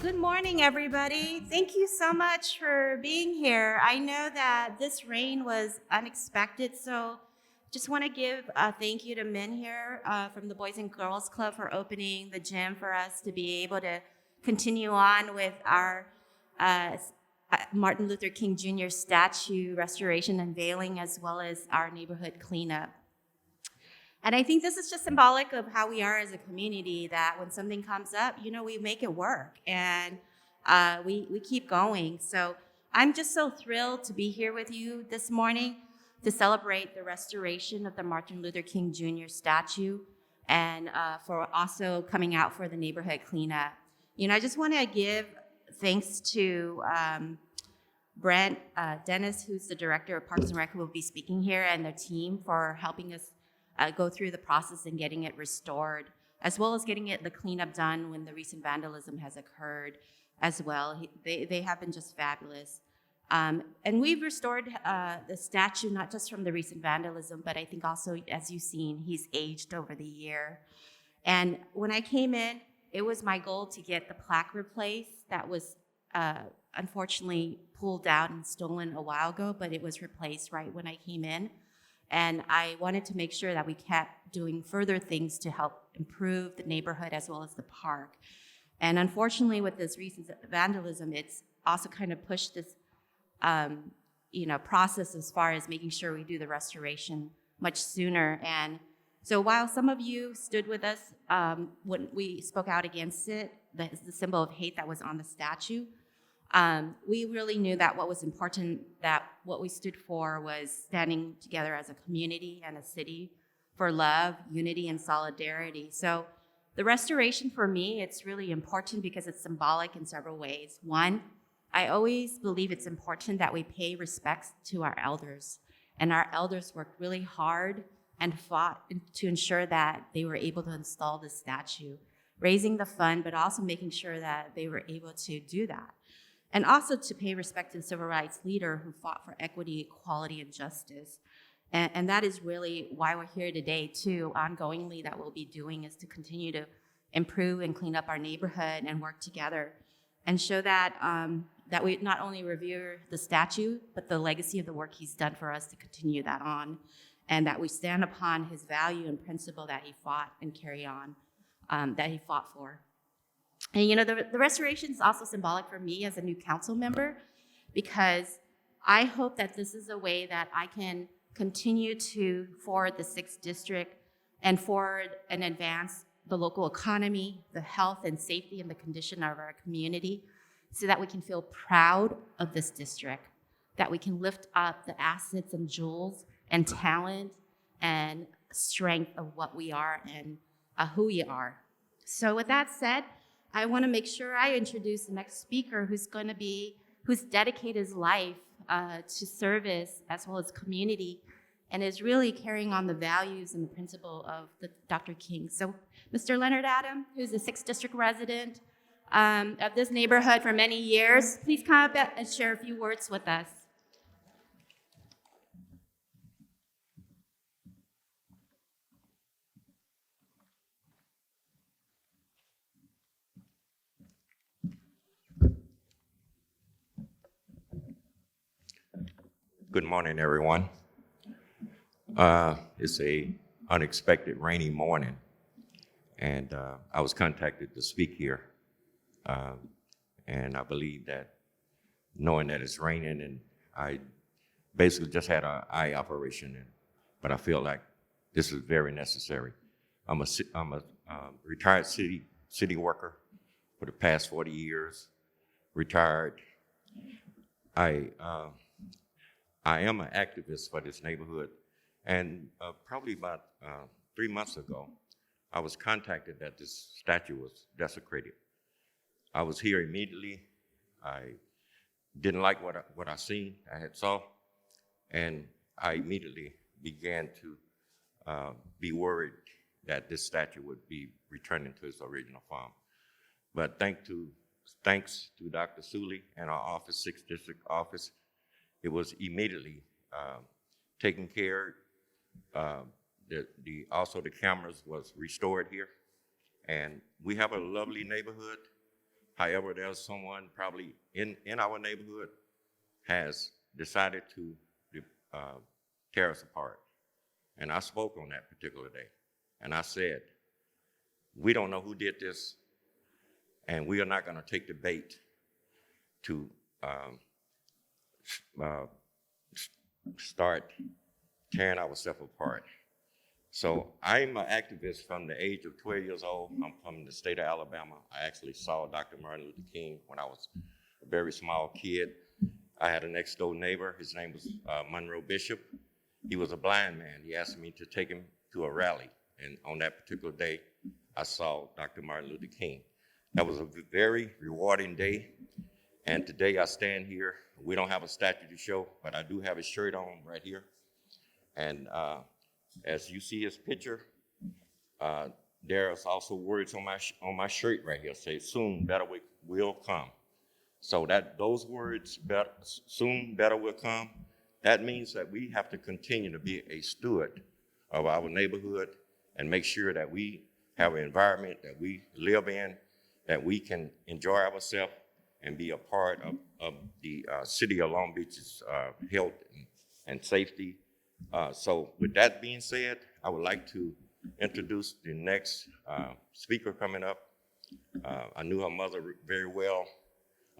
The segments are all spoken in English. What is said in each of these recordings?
Good morning, everybody. Thank you so much for being here. I know that this rain was unexpected, so just want to give a thank you to Min here from the Boys and Girls Club for opening the gym for us to be able to continue on with our Martin Luther King Jr. statue restoration and unveiling, as well as our neighborhood cleanup. And I think this is just symbolic of how we are as a community, that when something comes up, we make it work and we keep going. So I'm just so thrilled to be here with you this morning to celebrate the restoration of the Martin Luther King Jr. statue and for also coming out for the neighborhood cleanup. I just want to give thanks to Brent Dennis, who's the director of Parks and Rec, who will be speaking here, and their team for helping us go through the process and getting it restored, as well as getting the cleanup done when the recent vandalism has occurred as well. They have been just fabulous. And we've restored the statue, not just from the recent vandalism, but I think also, as you've seen, he's aged over the year. And when I came in, it was my goal to get the plaque replaced that was unfortunately pulled out and stolen a while ago, but it was replaced right when I came in. And I wanted to make sure that we kept doing further things to help improve the neighborhood as well as the park. And unfortunately, with this recent vandalism, it's also kind of pushed this, process as far as making sure we do the restoration much sooner. And so while some of you stood with us when we spoke out against it, the symbol of hate that was on the statue, we really knew that what was important, that what we stood for was standing together as a community and a city for love, unity, and solidarity. So the restoration for me, it's really important because it's symbolic in several ways. One, I always believe it's important that we pay respects to our elders. And our elders worked really hard and fought to ensure that they were able to install this statue, raising the fund, but also making sure that they were able to do that. And also to pay respect to the civil rights leader who fought for equity, equality, and justice. And that is really why we're here today, too. Ongoingly, that we'll be doing is to continue to improve and clean up our neighborhood and work together and show that that we not only revere the statue, but the legacy of the work he's done for us to continue that on, and that we stand upon his value and principle that he fought and carry on, that he fought for. And the restoration is also symbolic for me as a new council member, because I hope that this is a way that I can continue to forward the 6th district and forward and advance the local economy, the health and safety and the condition of our community, so that we can feel proud of this district, that we can lift up the assets and jewels and talent and strength of what we are and who we are. So with that said, I want to make sure I introduce the next speaker who's dedicated his life to service as well as community, and is really carrying on the values and the principle of Dr. King. So Mr. Leonard Adam, who's a 6th District resident of this neighborhood for many years, please come up and share a few words with us. Good morning, everyone. It's a unexpected rainy morning, and I was contacted to speak here. And I believe that knowing that it's raining, and I basically just had an eye operation, but I feel like this is very necessary. I'm a retired city worker for the past 40 years, retired. I am an activist for this neighborhood, and probably about 3 months ago, I was contacted that this statue was desecrated. I was here immediately. I didn't like what I seen, I had saw, and I immediately began to be worried that this statue would be returned to its original form. But thanks to Dr. Suley and our office, 6th District office, it was immediately taken care. Also the cameras was restored here, and we have a lovely neighborhood. However, there's someone probably in our neighborhood has decided to tear us apart. And I spoke on that particular day. And I said, we don't know who did this, and we are not going to take the bait to start tearing ourselves apart. So I'm an activist from the age of 12 years old. I'm from the state of Alabama. I actually saw Dr. Martin Luther King when I was a very small kid. I had a next door neighbor. His name was Monroe Bishop. He was a blind man. He asked me to take him to a rally. And on that particular day, I saw Dr. Martin Luther King. That was a very rewarding day. And today I stand here. We don't have a statue to show, but I do have a shirt on right here. And as you see his picture, there's also words on my shirt right here. Say, soon better will come. So that those words, soon better will come, that means that we have to continue to be a steward of our neighborhood and make sure that we have an environment that we live in, that we can enjoy ourselves and be a part of the city of Long Beach's health and safety. So with that being said, I would like to introduce the next speaker coming up. I knew her mother very well,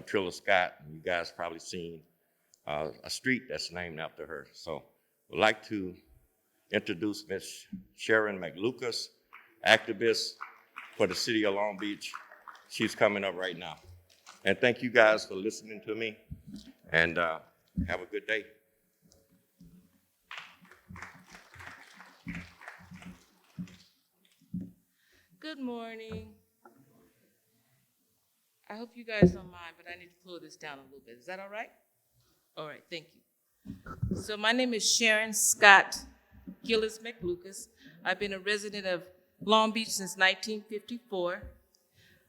Trilla Scott, and you guys probably seen a street that's named after her. So I'd like to introduce Ms. Sharon McLucas, activist for the city of Long Beach. She's coming up right now. And thank you guys for listening to me, and have a good day. Good morning. I hope you guys don't mind, but I need to pull this down a little bit. Is that all right? All right, thank you. So my name is Sharon Scott Gillis McLucas. I've been a resident of Long Beach since 1954.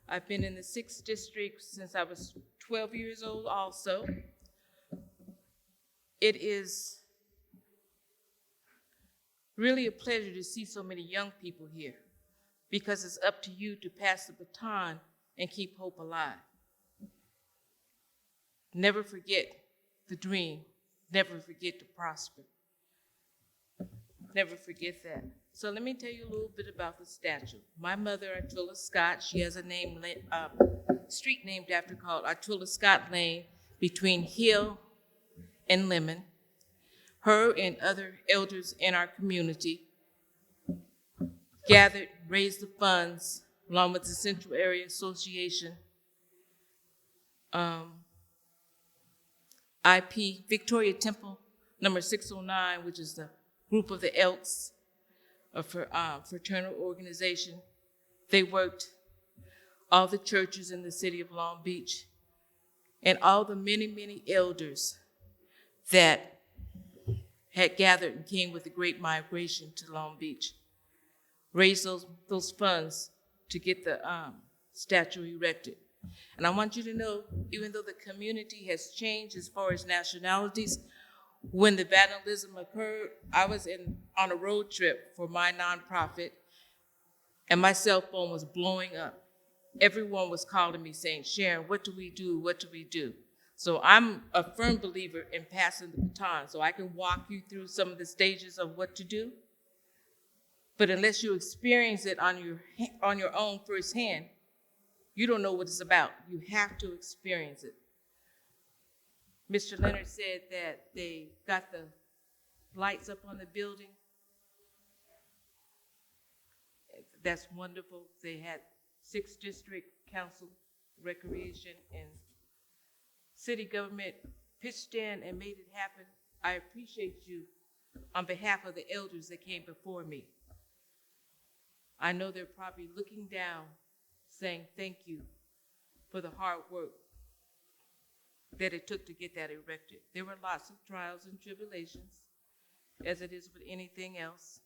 I've been in the 6th District since I was 12 years old also. It is really a pleasure to see so many young people here, because it's up to you to pass the baton and keep hope alive. Never forget the dream. Never forget to prosper. Never forget that. So let me tell you a little bit about the statue. My mother, Trilla Scott, she has a name, street named after called Trilla Scott Lane between Hill and Lemon. Her and other elders in our community gathered, raised the funds, along with the Central Area Association, IP, Victoria Temple, number 609, which is the group of the Elks, a fraternal organization. They worked all the churches in the city of Long Beach, and all the many, many elders that had gathered and came with the Great Migration to Long Beach, raised those funds to get the statue erected. And I want you to know, even though the community has changed as far as nationalities, when the vandalism occurred, I was on a road trip for my nonprofit, and my cell phone was blowing up. Everyone was calling me saying, Sharon, what do we do? What do we do? So I'm a firm believer in passing the baton, so I can walk you through some of the stages of what to do. But unless you experience it on your own firsthand, you don't know what it's about. You have to experience it. Mr. Leonard said that they got the lights up on the building. That's wonderful. They had 6th District Council, Recreation, and city government pitched in and made it happen. I appreciate you on behalf of the elders that came before me. I know they're probably looking down, saying thank you for the hard work that it took to get that erected. There were lots of trials and tribulations, as it is with anything else,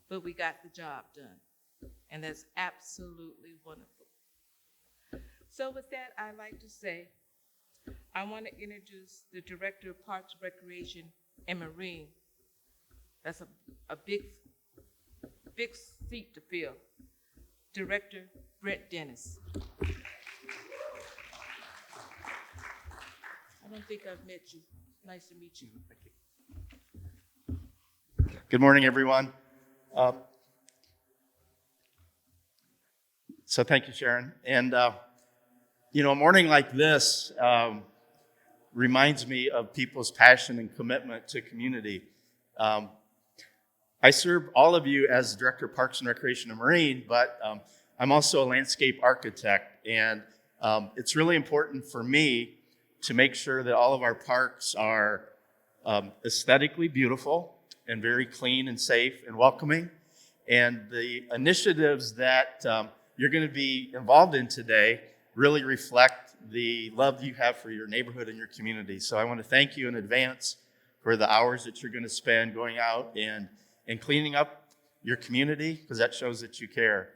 but we got the job done, and that's absolutely wonderful. So with that, I'd like to say, I want to introduce the Director of Parks, Recreation, and Marine. That's a big seat to fill. Director Brent Dennis. don't think I've met you. Nice to meet you. Good morning, everyone. So thank you, Sharon. And, a morning like this reminds me of people's passion and commitment to community. I serve all of you as Director of Parks and Recreation and Marine, but I'm also a landscape architect. And it's really important for me to make sure that all of our parks are aesthetically beautiful and very clean and safe and welcoming. And the initiatives that you're going to be involved in today really reflect the love you have for your neighborhood and your community. So I want to thank you in advance for the hours that you're going to spend going out and cleaning up your community, because that shows that you care.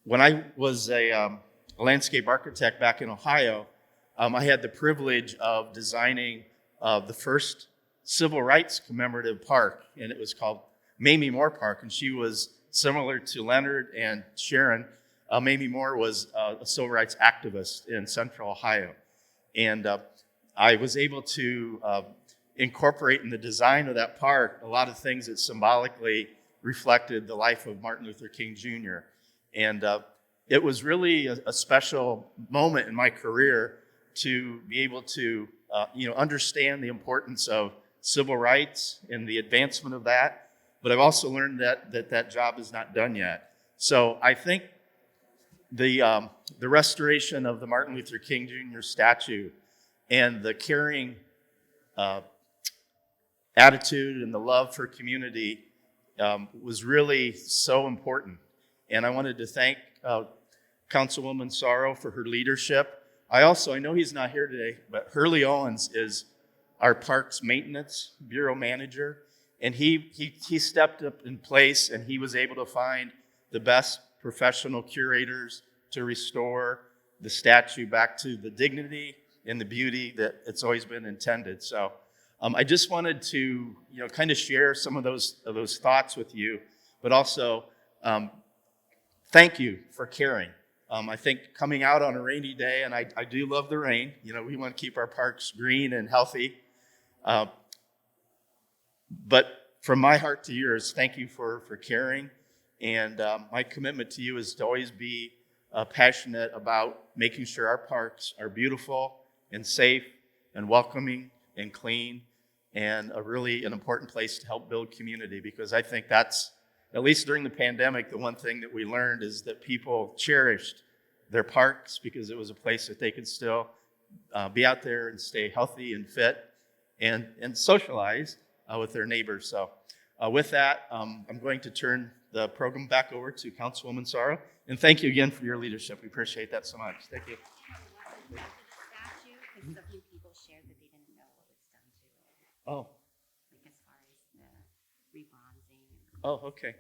When I was a landscape architect back in Ohio, I had the privilege of designing the first civil rights commemorative park, and it was called Mamie Moore Park, and she was similar to Leonard and Sharon. Mamie Moore was a civil rights activist in Central Ohio, and I was able to incorporate in the design of that park a lot of things that symbolically reflected the life of Martin Luther King Jr. And it was really a special moment in my career to be able to understand the importance of civil rights and the advancement of that. But I've also learned that job is not done yet. So I think the restoration of the Martin Luther King Jr. statue and the caring attitude and the love for community was really so important. And I wanted to thank Councilwoman Sorrow for her leadership. I know he's not here today, but Hurley Owens is our Parks Maintenance Bureau manager. And he stepped up in place, and he was able to find the best professional curators to restore the statue back to the dignity and the beauty that it's always been intended. So I just wanted to kind of share some of those thoughts with you, but also thank you for caring. I think coming out on a rainy day, and I do love the rain. We want to keep our parks green and healthy. But from my heart to yours, thank you for caring. And my commitment to you is to always be passionate about making sure our parks are beautiful and safe and welcoming and clean and an important place to help build community, because I think that's, at least during the pandemic, the one thing that we learned is that people cherished their parks because it was a place that they could still be out there and stay healthy and fit and socialize with their neighbors. So with that, I'm going to turn the program back over to Councilwoman Sorrow. And thank you again for your leadership. We appreciate that so much. Thank you. The statue, because a few people shared that they didn't know what was done to it, Oh, like as far as the rebronzing. oh, okay.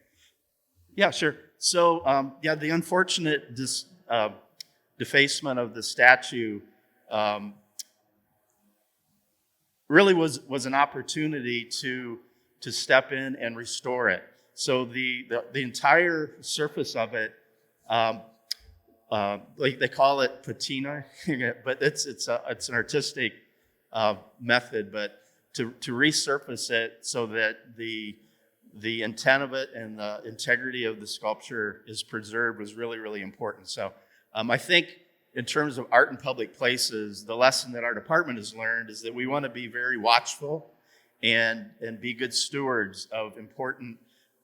Yeah, sure. So, the unfortunate defacement of the statue really was an opportunity to step in and restore it. So the entire surface of it, like they call it patina, but it's an artistic method. But to resurface it so that the intent of it and the integrity of the sculpture is preserved was really, really important. So I think in terms of art in public places, the lesson that our department has learned is that we want to be very watchful and be good stewards of important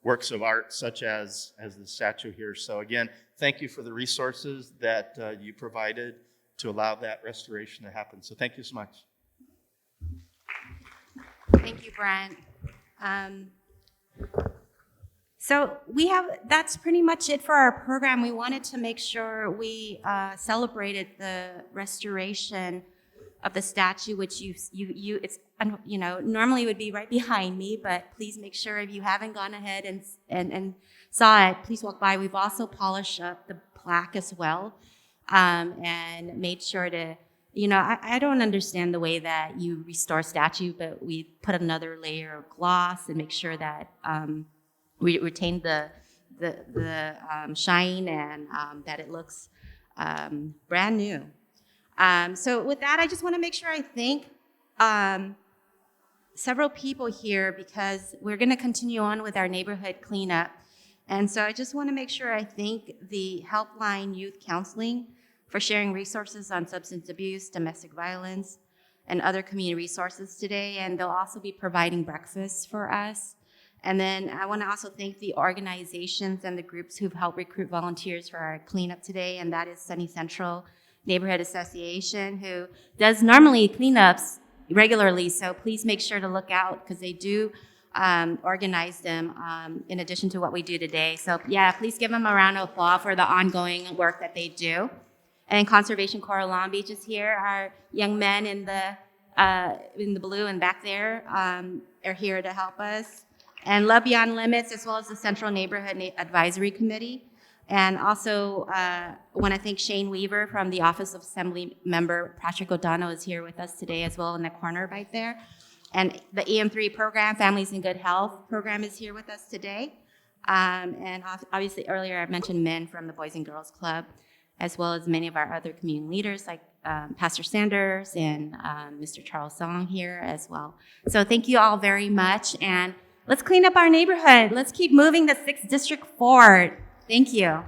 works of art, such as the statue here. So again, thank you for the resources that you provided to allow that restoration to happen. So thank you so much. Thank you, Brent. So that's pretty much it for our program. We wanted to make sure we celebrated the restoration of the statue, which it's normally would be right behind me, but please make sure if you haven't gone ahead and saw it, please walk by. We've also polished up the plaque as well, and made sure to, I don't understand the way that you restore statue, but we put another layer of gloss and make sure that we retain the shine and that it looks brand new. So with that, I just want to make sure I thank several people here because we're going to continue on with our neighborhood cleanup. And so I just want to make sure I thank the Helpline Youth Counseling for sharing resources on substance abuse, domestic violence, and other community resources today. And they'll also be providing breakfast for us. And then I want to also thank the organizations and the groups who've helped recruit volunteers for our cleanup today, and that is Sunny Central Neighborhood Association, who does normally cleanups regularly, so please make sure to look out because they do organize them in addition to what we do today. So yeah, please give them a round of applause for the ongoing work that they do. And Conservation Corps of Long Beach is here. Our young men in the blue and back there are here to help us. And Love Beyond Limits, as well as the Central Neighborhood Advisory Committee. And also want to thank Shane Weaver from the Office of Assembly Member Patrick O'Donnell is here with us today as well in the corner right there. And the EM3 program, Families in Good Health program, is here with us today. And obviously earlier I mentioned men from the Boys and Girls Club, as well as many of our other community leaders like Pastor Sanders and Mr. Charles Song here as well. So thank you all very much. And let's clean up our neighborhood. Let's keep moving the 6th District forward. Thank you.